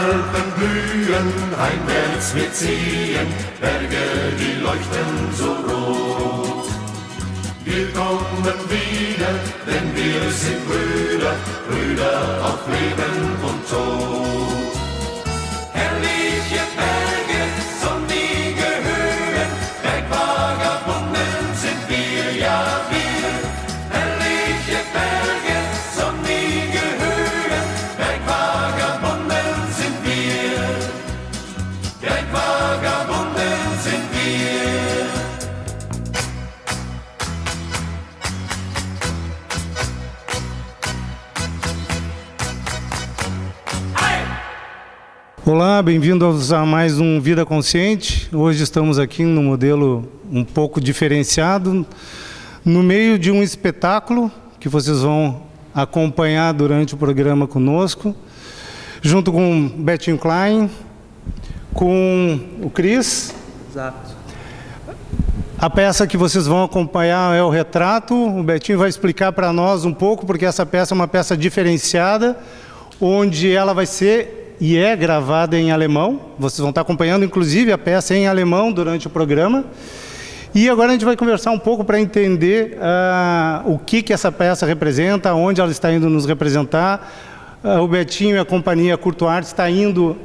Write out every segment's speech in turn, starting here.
Alpen blühen, heimwärts wir ziehen, Berge, die leuchten so rot. Wir kommen wieder, denn wir sind Brüder, Brüder auf Leben und Tod. Herrliche Berge, sonnige Höhen, Bergvagabunden sind wir, ja wir. Herrliche Berge, sonnige Höhen, Bergvagabunden sind wir. Bergvagabunden sind wir. Olá, bem-vindos a mais um Vida Consciente. Hoje estamos aqui num modelo um pouco diferenciado, no meio de um espetáculo que vocês vão acompanhar durante o programa conosco, junto com Betinho Klein, com o Cris. Exato. A peça que vocês vão acompanhar é o Retrato. O Betinho vai explicar para nós um pouco, porque essa peça é uma peça diferenciada, onde ela vai ser e é gravada em alemão. Vocês vão estar acompanhando, inclusive, a peça em alemão durante o programa. E agora a gente vai conversar um pouco para entender o que essa peça representa, onde ela está indo nos representar. O Betinho e a companhia Curto Arte está indo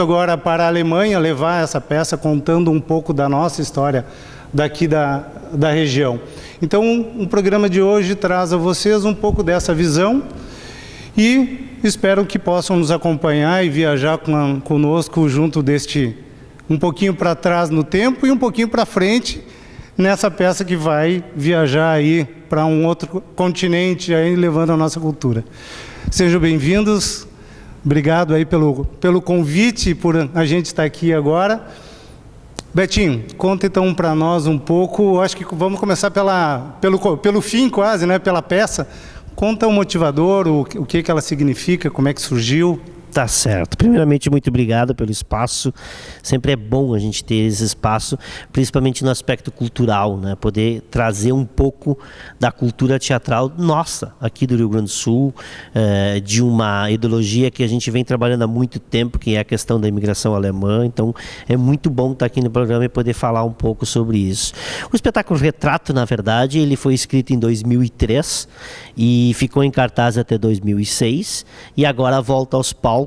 agora para a Alemanha levar essa peça, contando um pouco da nossa história daqui da região. Então, o programa de hoje traz a vocês um pouco dessa visão e espero que possam nos acompanhar e viajar conosco junto deste, um pouquinho para trás no tempo e um pouquinho para frente, nessa peça que vai viajar aí para um outro continente, aí levando a nossa cultura. Sejam bem-vindos, obrigado aí pelo convite, por a gente estar aqui agora. Betinho, conta então para nós um pouco, acho que vamos começar pelo fim quase, né, pela peça. Conta o motivador, o que ela significa, como é que surgiu. Tá certo. Primeiramente, muito obrigado pelo espaço. Sempre é bom a gente ter esse espaço, principalmente no aspecto cultural, né? Poder trazer um pouco da cultura teatral nossa, aqui do Rio Grande do Sul, de uma ideologia que a gente vem trabalhando há muito tempo, que é a questão da imigração alemã. Então, é muito bom estar aqui no programa e poder falar um pouco sobre isso. O espetáculo Retrato, na verdade, ele foi escrito em 2003 e ficou em cartaz até 2006 e agora volta aos palcos,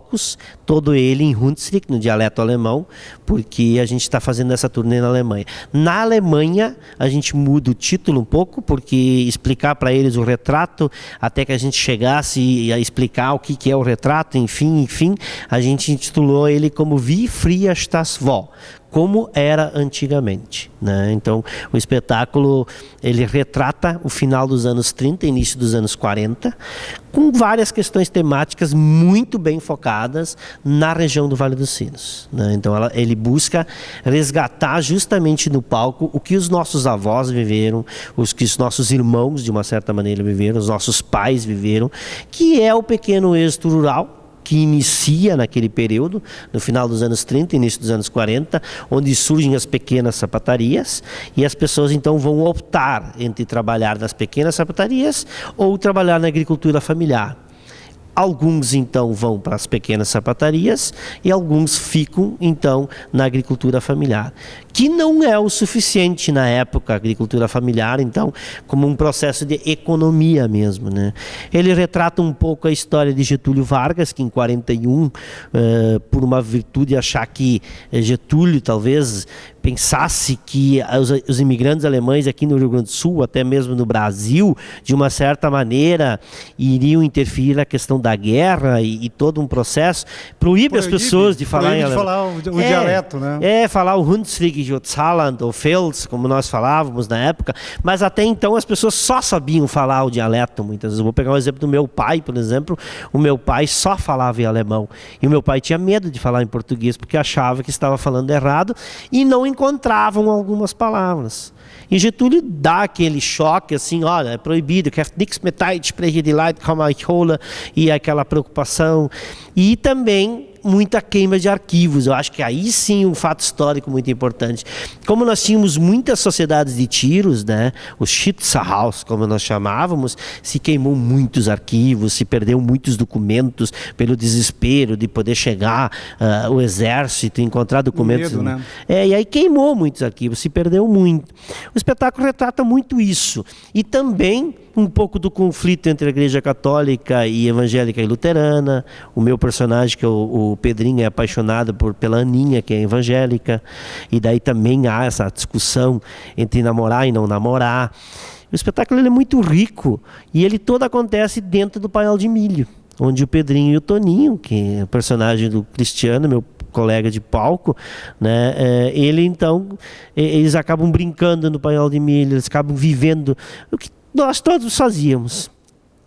todo ele em Hunsrück, no dialeto alemão, porque a gente está fazendo essa turnê na Alemanha. Na Alemanha, a gente muda o título um pouco, porque explicar para eles o retrato, até que a gente chegasse a explicar o que é o retrato, enfim, a gente intitulou ele como Wie früher das war, como era antigamente, né? Então, o espetáculo, ele retrata o final dos anos 30, início dos anos 40, com várias questões temáticas muito bem focadas na região do Vale dos Sinos, né? Então, ele busca resgatar justamente no palco o que os nossos avós viveram, os que os nossos irmãos, de uma certa maneira, viveram, os nossos pais viveram, que é o pequeno êxodo rural, que inicia naquele período, no final dos anos 30, início dos anos 40, onde surgem as pequenas sapatarias, e as pessoas então vão optar entre trabalhar nas pequenas sapatarias ou trabalhar na agricultura familiar. Alguns então vão para as pequenas sapatarias e alguns ficam então na agricultura familiar, que não é o suficiente na época, a agricultura familiar, então, como um processo de economia mesmo, né? Ele retrata um pouco a história de Getúlio Vargas, que em 41, por uma virtude de achar que Getúlio talvez pensasse que os imigrantes alemães aqui no Rio Grande do Sul, até mesmo no Brasil, de uma certa maneira, iriam interferir na questão da guerra e todo um processo, proíbe as pessoas de falar em alemão. Falar o dialeto, né? Falar o Hunsrück, o Saarland, ou Fels, como nós falávamos na época, mas até então as pessoas só sabiam falar o dialeto, muitas vezes. Eu vou pegar um exemplo do meu pai, por exemplo. O meu pai só falava em alemão, e o meu pai tinha medo de falar em português, porque achava que estava falando errado, e não encontravam algumas palavras. E Getúlio dá aquele choque, assim, olha, é proibido, que nichts mit Deutsch spreche die Leute, komm ich hole, e aquela preocupação. E também muita queima de arquivos. Eu acho que aí sim um fato histórico muito importante. Como nós tínhamos muitas sociedades de tiros, né, os Schietsahaus, como nós chamávamos, se queimou muitos arquivos, se perdeu muitos documentos pelo desespero de poder chegar o exército, encontrar documentos. Medo, né? E aí queimou muitos arquivos, se perdeu muito. O espetáculo retrata muito isso. E também um pouco do conflito entre a Igreja Católica e Evangélica e Luterana. O meu personagem, que é o Pedrinho, é apaixonado pela Aninha, que é evangélica. E daí também há essa discussão entre namorar e não namorar. O espetáculo ele é muito rico e ele todo acontece dentro do Paiol de Milho, onde o Pedrinho e o Toninho, que é o personagem do Cristiano, meu colega de palco, né, eles acabam brincando no Paiol de Milho, eles acabam vivendo o que nós todos fazíamos,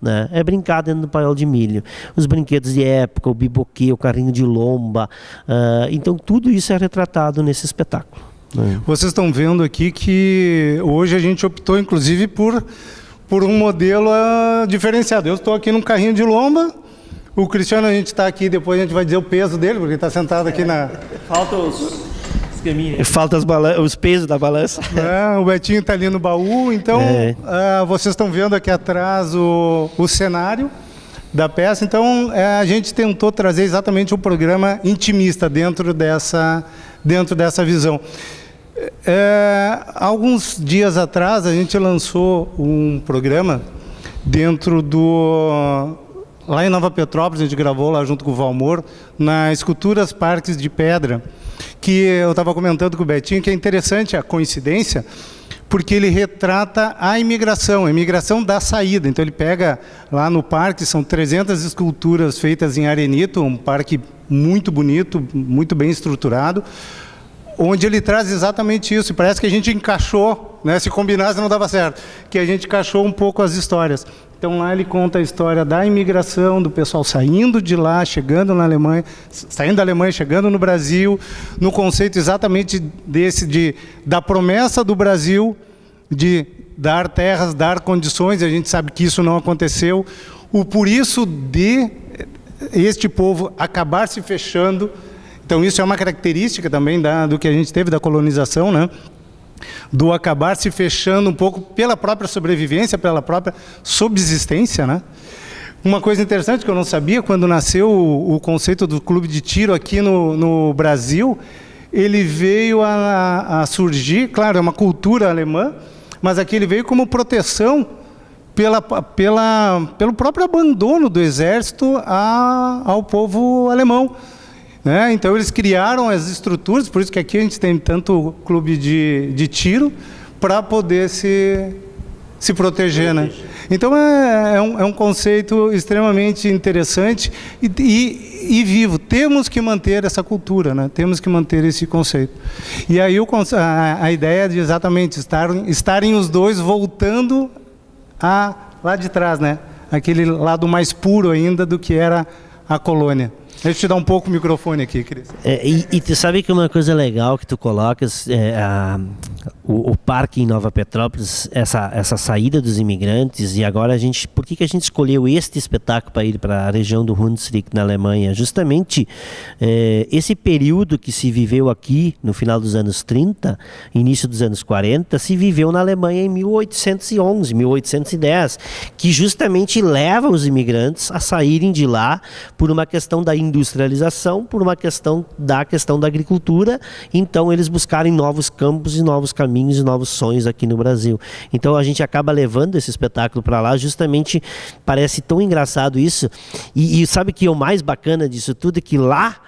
né? É brincar dentro do Paiol de Milho. Os brinquedos de época, o biboquê, o carrinho de lomba. Então tudo isso é retratado nesse espetáculo. Vocês estão vendo aqui que hoje a gente optou inclusive por um modelo diferenciado. Eu estou aqui num carrinho de lomba, o Cristiano, a gente está aqui, depois a gente vai dizer o peso dele, porque ele está sentado aqui na... Falta os pesos da balança. O Betinho está ali no baú, então vocês estão vendo aqui atrás o cenário da peça. Então a gente tentou trazer exatamente um programa intimista dentro dessa visão. Alguns dias atrás a gente lançou um programa lá em Nova Petrópolis, a gente gravou lá junto com o Valmor, na Esculturas Parques de Pedra, que eu estava comentando com o Betinho, que é interessante a coincidência, porque ele retrata a imigração da saída. Então ele pega lá no parque, são 300 esculturas feitas em arenito, um parque muito bonito, muito bem estruturado, onde ele traz exatamente isso. E parece que a gente encaixou, né? Se combinasse não dava certo, que a gente encaixou um pouco as histórias. Então lá ele conta a história da imigração, do pessoal saindo de lá, chegando na Alemanha, saindo da Alemanha, chegando no Brasil, no conceito exatamente da promessa do Brasil de dar terras, dar condições, e a gente sabe que isso não aconteceu. Por isso de este povo acabar se fechando. Então isso é uma característica também do que a gente teve da colonização, né? Do acabar se fechando um pouco pela própria sobrevivência, pela própria subsistência, né? Uma coisa interessante que eu não sabia, quando nasceu o conceito do clube de tiro aqui no Brasil, ele veio a surgir, claro, é uma cultura alemã, mas aqui ele veio como proteção pelo próprio abandono do exército ao povo alemão. Então eles criaram as estruturas, por isso que aqui a gente tem tanto clube de tiro, para poder se proteger, né? Então é um conceito extremamente interessante e vivo. Temos que manter essa cultura, né? Temos que manter esse conceito. E aí a ideia de exatamente estarem os dois voltando lá de trás, né? Aquele lado mais puro ainda do que era a colônia. Deixa eu te dar um pouco o microfone aqui, Cris. E tu sabe que uma coisa legal que tu colocas, o parque em Nova Petrópolis, essa saída dos imigrantes, e agora por que a gente escolheu este espetáculo para ir para a região do Hunsrück, na Alemanha? Justamente esse período que se viveu aqui no final dos anos 30, início dos anos 40, se viveu na Alemanha em 1811, 1810, que justamente leva os imigrantes a saírem de lá por uma questão da industrialização, por uma questão da agricultura. Então eles buscarem novos campos e novos caminhos e novos sonhos aqui no Brasil. Então a gente acaba levando esse espetáculo para lá, justamente parece tão engraçado isso, e sabe que o mais bacana disso tudo é que lá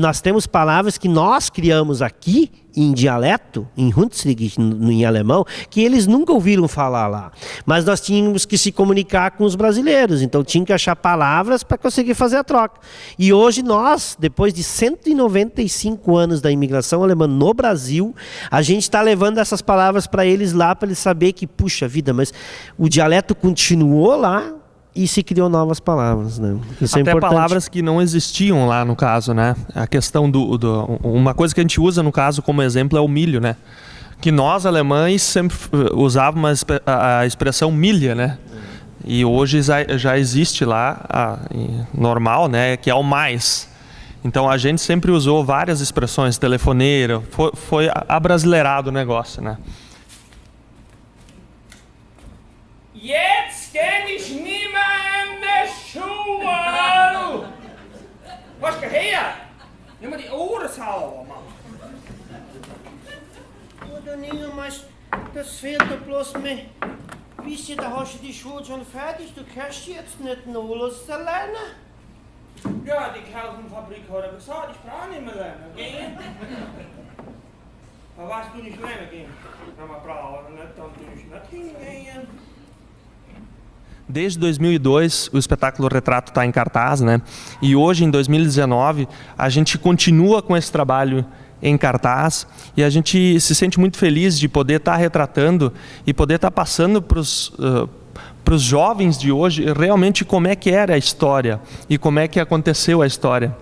nós temos palavras que nós criamos aqui em dialeto, em Hunsrück, em alemão, que eles nunca ouviram falar lá. Mas nós tínhamos que se comunicar com os brasileiros, então tinha que achar palavras para conseguir fazer a troca. E hoje nós, depois de 195 anos da imigração alemã no Brasil, a gente está levando essas palavras para eles lá, para eles saberem que, puxa vida, mas o dialeto continuou lá, e se criou novas palavras, né? Isso até é importante. Palavras que não existiam lá no caso, né? A questão uma coisa que a gente usa no caso como exemplo é o milho, né? Que nós alemães sempre usávamos a expressão milha, né? E hoje já existe lá normal, né? Que é o mais. Então a gente sempre usou várias expressões, telefoneira, foi abrasileirado o negócio, né? Jetzt kenn ich niemand mehr Schuhe! Was geht her? Nimm mal die Ohren sauber, Mann. Daninho, mas das fehlt doch bloß mehr. Wisst ihr, da hast du die Schuhe schon fertig, du kannst jetzt nicht nur los alleine. Ja, die Kausenfabrik hat gesagt, ich brauche nicht mehr lernen gehen. Aber was du nicht lernen gehen? Wenn wir brauchen nicht, dann tu ich nicht hingehen. Desde 2002 o espetáculo Retrato está em cartaz, né? E hoje, em 2019, a gente continua com esse trabalho em cartaz e a gente se sente muito feliz de poder estar retratando e poder estar passando para os jovens de hoje realmente como é que era a história e como é que aconteceu a história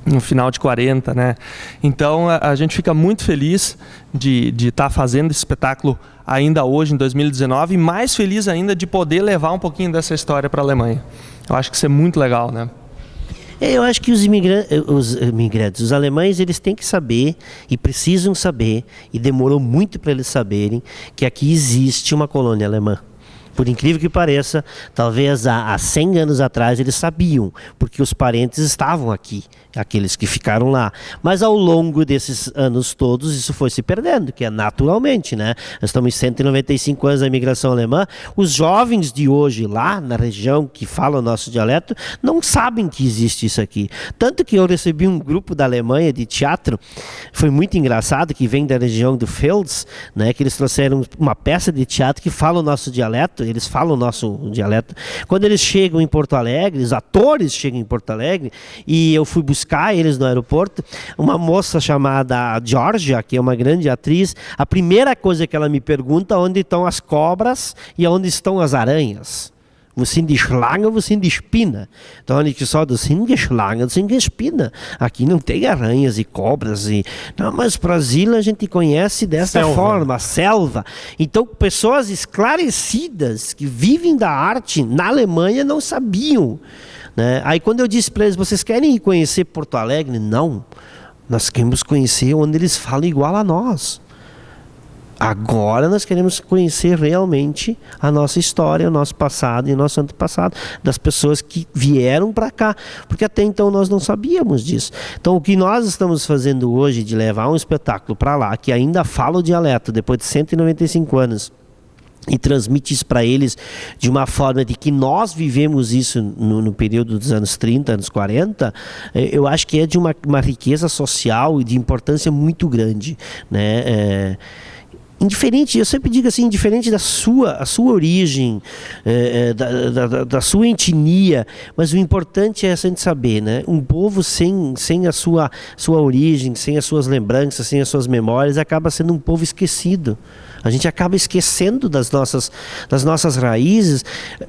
no final de 40, né? Então a gente fica muito feliz de estar fazendo esse espetáculo ainda hoje, em 2019, e mais feliz ainda de poder levar um pouquinho dessa história para a Alemanha. Eu acho que isso é muito legal, né? Eu acho que os imigrantes, os alemães, eles têm que saber e precisam saber, e demorou muito para eles saberem, que aqui existe uma colônia alemã. Por incrível que pareça, talvez há 100 anos atrás eles sabiam, porque os parentes estavam aqui, aqueles que ficaram lá. Mas ao longo desses anos todos, isso foi se perdendo, que é naturalmente, né? Nós estamos em 195 anos da imigração alemã. Os jovens de hoje lá, na região que falam o nosso dialeto, não sabem que existe isso aqui. Tanto que eu recebi um grupo da Alemanha de teatro, foi muito engraçado, que vem da região do Pfalz, né? Que eles trouxeram uma peça de teatro que fala o nosso dialeto. Eles falam o nosso dialeto. Quando eles chegam em Porto Alegre, os atores chegam em Porto Alegre, e eu fui buscar eles no aeroporto, uma moça chamada Georgia, que é uma grande atriz, a primeira coisa que ela me pergunta é onde estão as cobras e onde estão as aranhas. Wo sind die Schlangen, wo sind die Spinner? Então ele disse, das sind die Schlangen, das sind die Spinner. Aqui não tem aranhas e cobras. Não, mas Brasil a gente conhece dessa forma, selva. Então pessoas esclarecidas que vivem da arte na Alemanha não sabiam, né? Aí quando eu disse para eles, vocês querem ir conhecer Porto Alegre? Não, nós queremos conhecer onde eles falam igual a nós. Agora nós queremos conhecer realmente a nossa história, o nosso passado e o nosso antepassado, das pessoas que vieram para cá, porque até então nós não sabíamos disso. Então o que nós estamos fazendo hoje de levar um espetáculo para lá, que ainda fala o dialeto depois de 195 anos, e transmite isso para eles de uma forma de que nós vivemos isso no período dos anos 30, anos 40, eu acho que é de uma riqueza social e de importância muito grande, né? Indiferente, eu sempre digo assim, indiferente da sua origem, da sua etnia, mas o importante é a gente saber, né? Um povo sem a sua origem, sem as suas lembranças, sem as suas memórias, acaba sendo um povo esquecido. A gente acaba esquecendo das nossas raízes.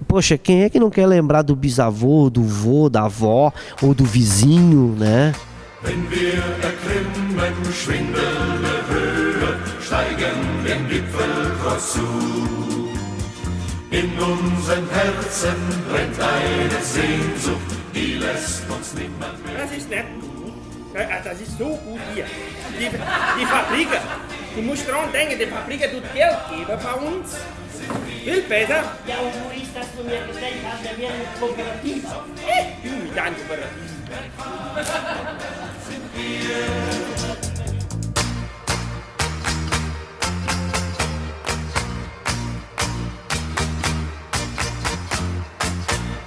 Poxa, quem é que não quer lembrar do bisavô, do vô, da avó ou do vizinho, né? Wenn wir erklimmen schwindelnde Höhe, steigen den Gipfelkreuz zu. In unseren Herzen brennt eine Sehnsucht, die lässt uns niemand mehr. Das ist nicht gut. Das ist so gut hier. Die Fabriken, du musst dran denken, die Fabriken tut Geld geben bei uns. Viel besser. Ja, und wo ist das, du mir gesagt hast, wir werden kooperativ. Du mit deinem Kooperativ.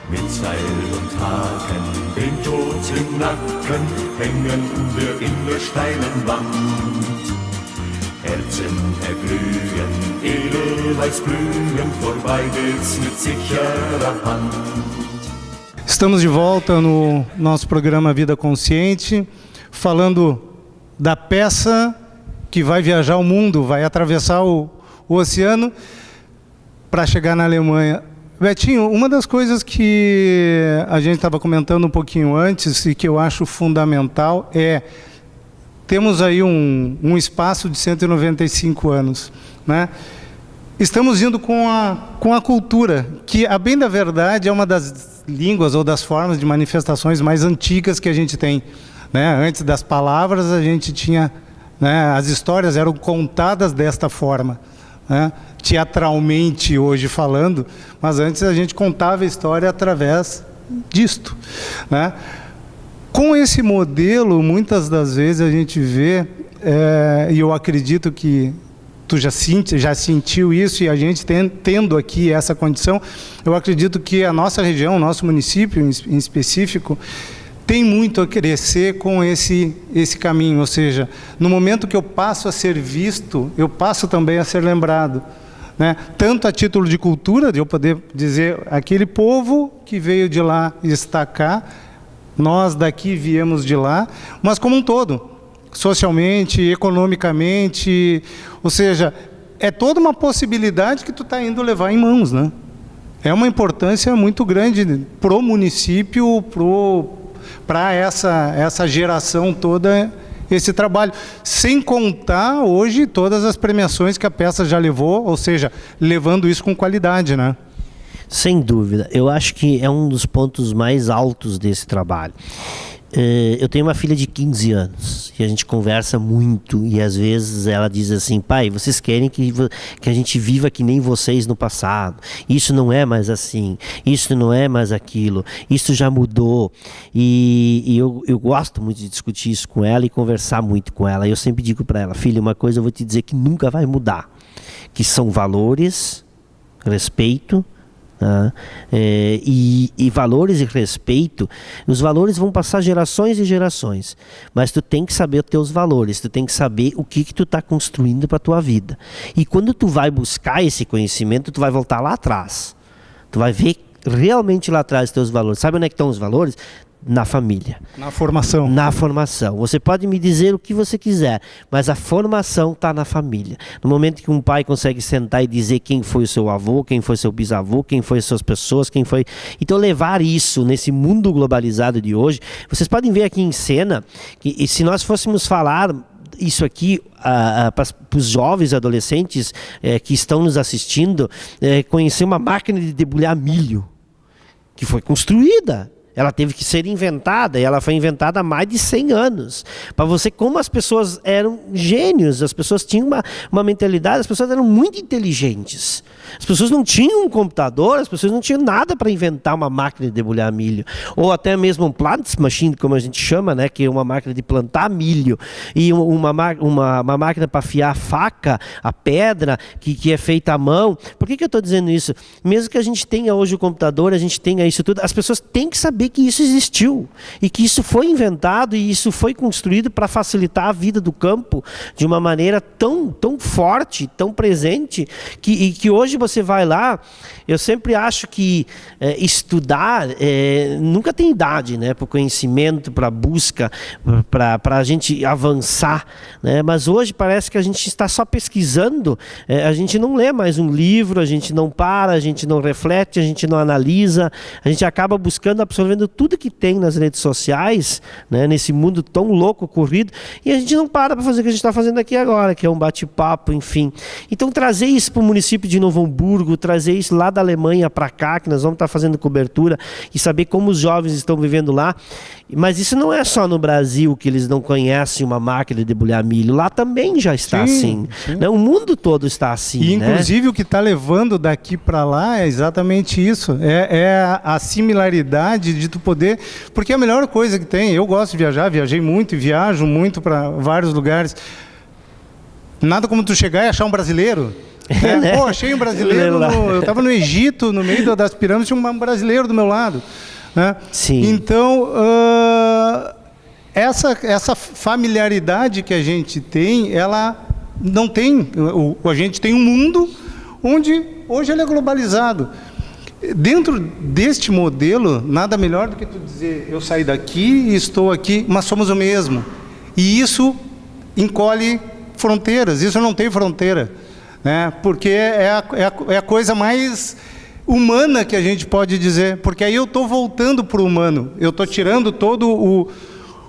Mit Seil und Haken, den Tod im Nacken, hängen wir in der steilen Wand. Herzen erglühen, Edelweiß blühen, vorbei geht's mit sicherer Hand. Estamos de volta no nosso programa Vida Consciente, falando da peça que vai viajar o mundo, vai atravessar o oceano para chegar na Alemanha. Betinho, uma das coisas que a gente estava comentando um pouquinho antes e que eu acho fundamental é, temos aí um espaço de 195 anos, né? Estamos indo com a cultura, que, a bem da verdade, é uma das línguas ou das formas de manifestações mais antigas que a gente tem né? Antes das palavras a gente tinha, né, as histórias eram contadas desta forma, né? Teatralmente hoje falando, mas antes a gente contava a história através disto, né? Com esse modelo, muitas das vezes a gente vê, e eu acredito que tu já sentiu isso, e a gente tendo aqui essa condição, eu acredito que a nossa região, o nosso município em específico, tem muito a crescer com esse caminho. Ou seja, no momento que eu passo a ser visto, eu passo também a ser lembrado, né? Tanto a título de cultura, de eu poder dizer, aquele povo que veio de lá está cá, nós daqui viemos de lá, mas como um todo, socialmente, economicamente, ou seja, é toda uma possibilidade que tu está indo levar em mãos, né? É uma importância muito grande para o município, para essa geração toda, esse trabalho. Sem contar hoje todas as premiações que a peça já levou, ou seja, levando isso com qualidade, né? Sem dúvida. Eu acho que é um dos pontos mais altos desse trabalho. Eu tenho uma filha de 15 anos e a gente conversa muito, e às vezes ela diz assim: pai, vocês querem que a gente viva que nem vocês no passado, isso não é mais assim, isso não é mais aquilo, isso já mudou. E eu gosto muito de discutir isso com ela e conversar muito com ela. Eu sempre digo para ela: filha, uma coisa eu vou te dizer que nunca vai mudar, que são valores, respeito, e valores e respeito. Os valores vão passar gerações e gerações, mas tu tem que saber os teus valores, tu tem que saber o que tu está construindo para a tua vida. E quando tu vai buscar esse conhecimento, tu vai voltar lá atrás, tu vai ver realmente lá atrás os teus valores. Sabe onde é que estão os valores? Na família. Na formação. Na formação. Você pode me dizer o que você quiser, mas a formação está na família. No momento que um pai consegue sentar e dizer quem foi o seu avô, quem foi seu bisavô, quem foi as suas pessoas, quem foi... Então levar isso nesse mundo globalizado de hoje, vocês podem ver aqui em cena, que se nós fôssemos falar isso aqui para os jovens adolescentes que estão nos assistindo, conhecer uma máquina de debulhar milho, que foi construída. Ela teve que ser inventada, e ela foi inventada há mais de 100 anos. Para você, como as pessoas eram gênios, as pessoas tinham uma mentalidade, as pessoas eram muito inteligentes. As pessoas não tinham um computador, as pessoas não tinham nada para inventar uma máquina de debulhar milho. Ou até mesmo um plant machine, como a gente chama, né, que é uma máquina de plantar milho. E uma máquina para afiar a faca, a pedra, que é feita à mão. Por que eu estou dizendo isso? Mesmo que a gente tenha hoje o computador, a gente tenha isso tudo, as pessoas têm que saber que isso existiu e que isso foi inventado e isso foi construído para facilitar a vida do campo de uma maneira tão forte, tão presente, que hoje você vai lá. Eu sempre acho que estudar nunca tem idade, né, para o conhecimento, para a busca, para a gente avançar, né? Mas hoje parece que a gente está só pesquisando, a gente não lê mais um livro, a gente não para, a gente não reflete, a gente não analisa, a gente acaba buscando, absorvendo tudo que tem nas redes sociais, né, nesse mundo tão louco, corrido, e a gente não para fazer o que a gente está fazendo aqui agora, que é um bate-papo, enfim. Então trazer isso para o município de Novo Hamburgo, trazer isso lá da Alemanha para cá, que nós vamos estar fazendo cobertura, e saber como os jovens estão vivendo lá. Mas isso não é só no Brasil que eles não conhecem uma máquina de debulhar milho, lá também já está assim. Né? O mundo todo está assim. E inclusive, né, o que está levando daqui para lá é exatamente isso, é a similaridade de tu poder, porque é a melhor coisa que tem. Eu gosto de viajar, viajei muito e viajo muito para vários lugares. Nada como tu chegar e achar um brasileiro. Né? Pô, achei um brasileiro, eu estava no Egito, no meio das pirâmides, tinha um brasileiro do meu lado. Né? Sim. Então, essa familiaridade que a gente tem, ela não tem. A gente tem um mundo onde hoje ele é globalizado. Dentro deste modelo, nada melhor do que tu dizer: eu saí daqui e estou aqui, mas somos o mesmo. E isso encolhe fronteiras, isso não tem fronteira, né? Porque é a coisa mais humana que a gente pode dizer, porque aí eu estou voltando para o humano, eu estou tirando todo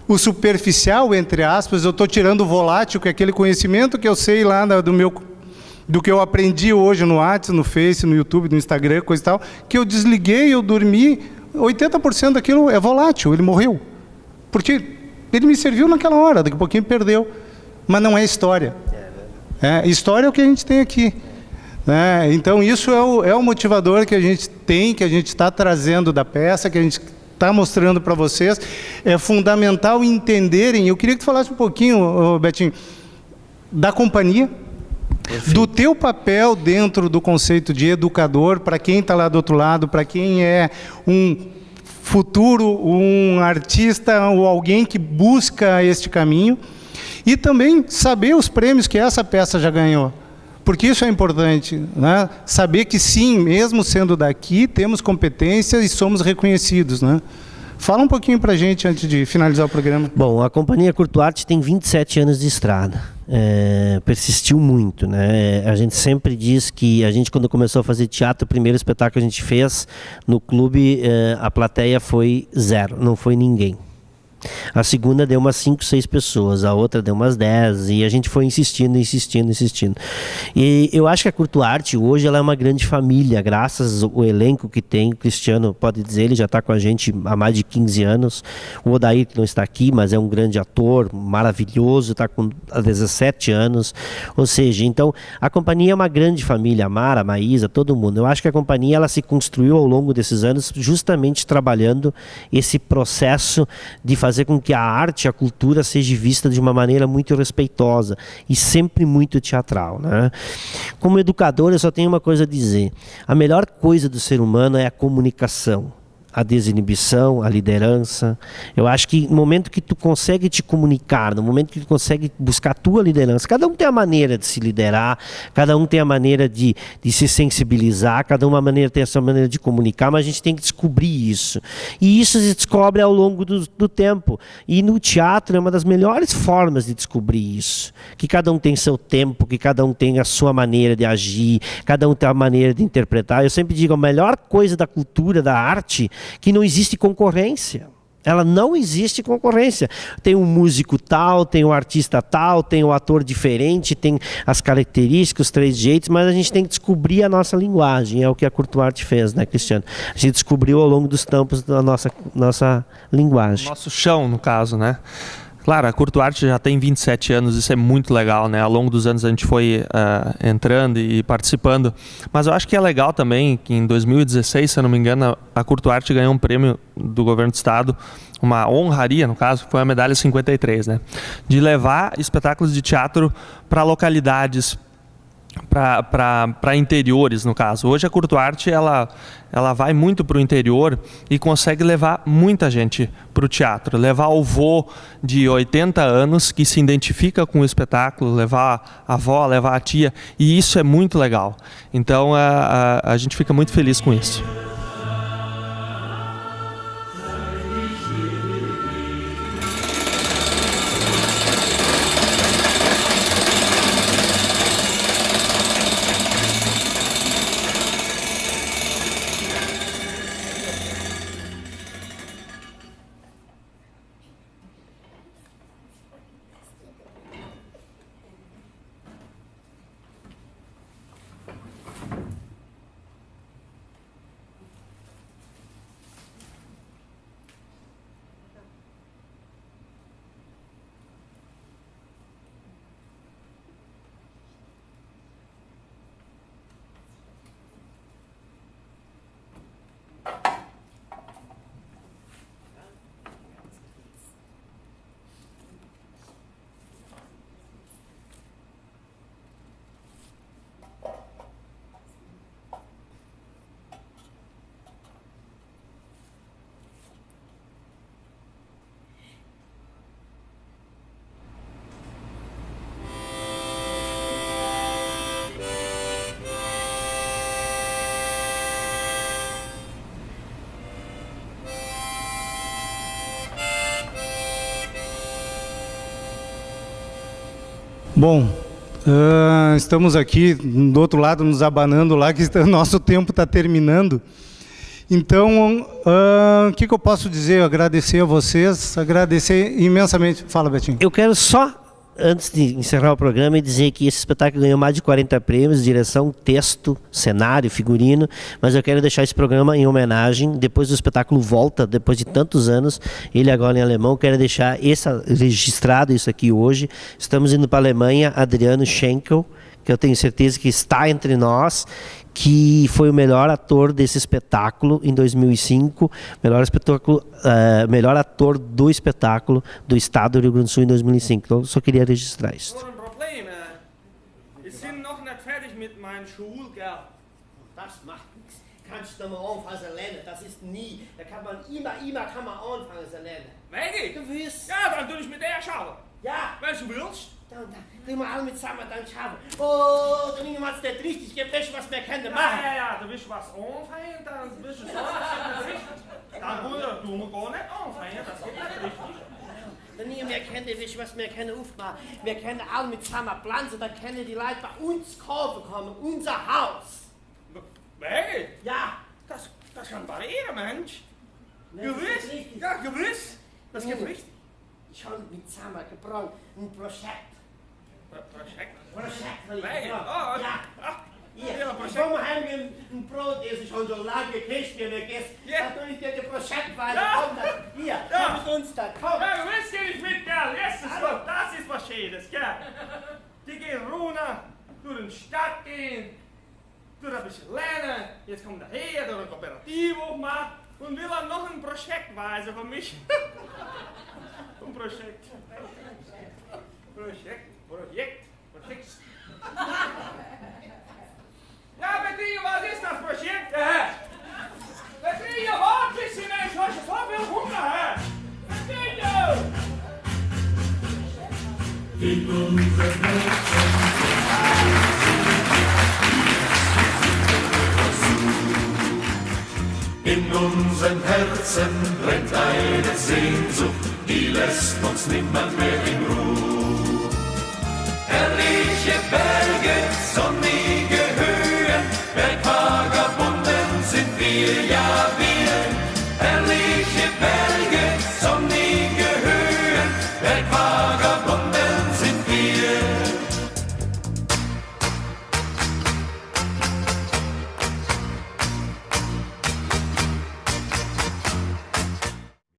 o superficial, entre aspas, eu estou tirando o volátil, que é aquele conhecimento que eu sei lá do que eu aprendi hoje no WhatsApp, no Face, no YouTube, no Instagram, coisa e tal, que eu desliguei, eu dormi, 80% daquilo é volátil, ele morreu. Porque Ele me serviu naquela hora, daqui a pouquinho perdeu. Mas não é história. História é o que a gente tem aqui. Então, isso é o motivador que a gente tem, que a gente está trazendo da peça, que a gente está mostrando para vocês. É fundamental entenderem. Eu queria que tu falasse um pouquinho, Betinho, da companhia, do teu papel dentro do conceito de educador, para quem está lá do outro lado, para quem é um futuro, um artista ou alguém que busca este caminho, e também saber os prêmios que essa peça já ganhou. Porque isso é importante, né? Saber que sim, mesmo sendo daqui, temos competência e somos reconhecidos, né? Fala um pouquinho para a gente antes de finalizar o programa. Bom, a Companhia Curto Arte tem 27 anos de estrada. Persistiu muito, né? A gente sempre diz que a gente, quando começou a fazer teatro, o primeiro espetáculo que a gente fez no clube, a plateia foi 0, não foi ninguém. A segunda deu umas 5, 6 pessoas, a outra deu umas 10, e a gente foi insistindo. E eu acho que a Curto Arte hoje ela é uma grande família, graças ao elenco que tem. O Cristiano pode dizer, ele já está com a gente há mais de 15 anos. O Odair, que não está aqui, mas é um grande ator, maravilhoso, está com 17 anos. Ou seja, então a companhia é uma grande família, a Mara, a Maísa, todo mundo. Eu acho que a companhia ela se construiu ao longo desses anos justamente trabalhando esse processo de fazer com que a arte, a cultura seja vista de uma maneira muito respeitosa e sempre muito teatral, né? Como educador, eu só tenho uma coisa a dizer: a melhor coisa do ser humano é a comunicação, a desinibição, a liderança. Eu acho que no momento que tu consegue te comunicar, no momento que tu consegue buscar a tua liderança, cada um tem a maneira de se liderar, cada um tem a maneira de se sensibilizar, cada uma maneira tem a sua maneira de comunicar, mas a gente tem que descobrir isso. E isso se descobre ao longo do tempo. E no teatro é uma das melhores formas de descobrir isso. Que cada um tem seu tempo, que cada um tem a sua maneira de agir, cada um tem a maneira de interpretar. Eu sempre digo, a melhor coisa da cultura, da arte, que não existe concorrência. Ela não existe concorrência. Tem um músico tal, tem um artista tal, tem um ator diferente, tem as características, os 3 jeitos, mas a gente tem que descobrir a nossa linguagem. É o que a Curto Arte fez, né, Cristiano? A gente descobriu ao longo dos tempos da nossa linguagem. Nosso chão, no caso, né? Claro, a Curto Arte já tem 27 anos, isso é muito legal, né? Ao longo dos anos a gente foi entrando e participando. Mas eu acho que é legal também que em 2016, se eu não me engano, a Curto Arte ganhou um prêmio do governo do estado, uma honraria, no caso, que foi a medalha 53, né? De levar espetáculos de teatro para localidades, para interiores, no caso. Hoje a Curto Arte ela vai muito para o interior e consegue levar muita gente para o teatro, levar o vô de 80 anos que se identifica com o espetáculo, levar a avó, levar a tia, e isso é muito legal. Então a gente fica muito feliz com isso. Bom, estamos aqui do outro lado nos abanando lá, que o nosso tempo está terminando. Então, o que eu posso dizer? Agradecer a vocês, agradecer imensamente. Fala, Betinho. Eu quero só antes de encerrar o programa, e dizer que esse espetáculo ganhou mais de 40 prêmios, direção, texto, cenário, figurino, mas eu quero deixar esse programa em homenagem, depois do espetáculo volta, depois de tantos anos, ele agora em alemão, quero deixar registrado isso aqui hoje. Estamos indo para a Alemanha, Adriano Schenkel, que eu tenho certeza que está entre nós, que foi o melhor ator desse espetáculo em 2005, melhor ator do espetáculo do estado do Rio Grande do Sul em 2005. Então, eu só queria registrar isso. Nur ein Problem. Ich bin noch nicht fertig mit meinem Schulgeld. Das macht nichts. Kannst du mal anfangen zu lernen. Das ist nie. Da kann man immer kann man anfangen zu lernen. Maggie? Gewiss. Ja, dann tu ich mit der schauen. Ja. Wenn du willst. Dann gehen wir alle zusammen dann schauen. Oh, dann nehmen wir es nicht richtig. Gibt es was wir können machen. Ja, du willst was anfangen, dann bist du so. Dann du musst gar nicht anfangen, das geht nicht richtig. Dann nehmen wir können, wisst was wir können aufmachen. Wir können alle mit zusammen pflanzen, dann können die Leute bei uns kaufen kommen. Unser Haus. Maggie? Ja. Das kann variieren, Mensch. Nee, das ist Gewiss? richtig. Ja, gewiss. Das geht richtig. Ich habe mit zusammen gebraucht. Ein Projekt. Projekt. Will ich Maggie? gebraucht. Oh, Ja. Ja, Ja, Projekt. bevor wir heimgehen, ein Brot essen, schon so lange Kästchen gegessen. Ja. Dann tue ich dir die Projekt weiter. Ja. Komm, dann, hier, Ja. komm mit uns da, komm. Ja, gewiss geh ich mit, gell? Das ist was Schönes, gell? Die gehen runter, durch die Stadt gehen, durch ein bisschen lernen. Jetzt kommen daher, durch eine Kooperative aufmachen und will dann noch ein Projekt weisen für mich. Ein Projekt. Projekt. Ja, Bettina, was ist das Projekt, Herr? Bettina, warte ein bisschen, Mensch, hast du so viel Hunger, Herr? Bettina! In unseren In unseren Herzen brennt eine Sehnsucht, die lässt uns nimmer mehr in Ruhe.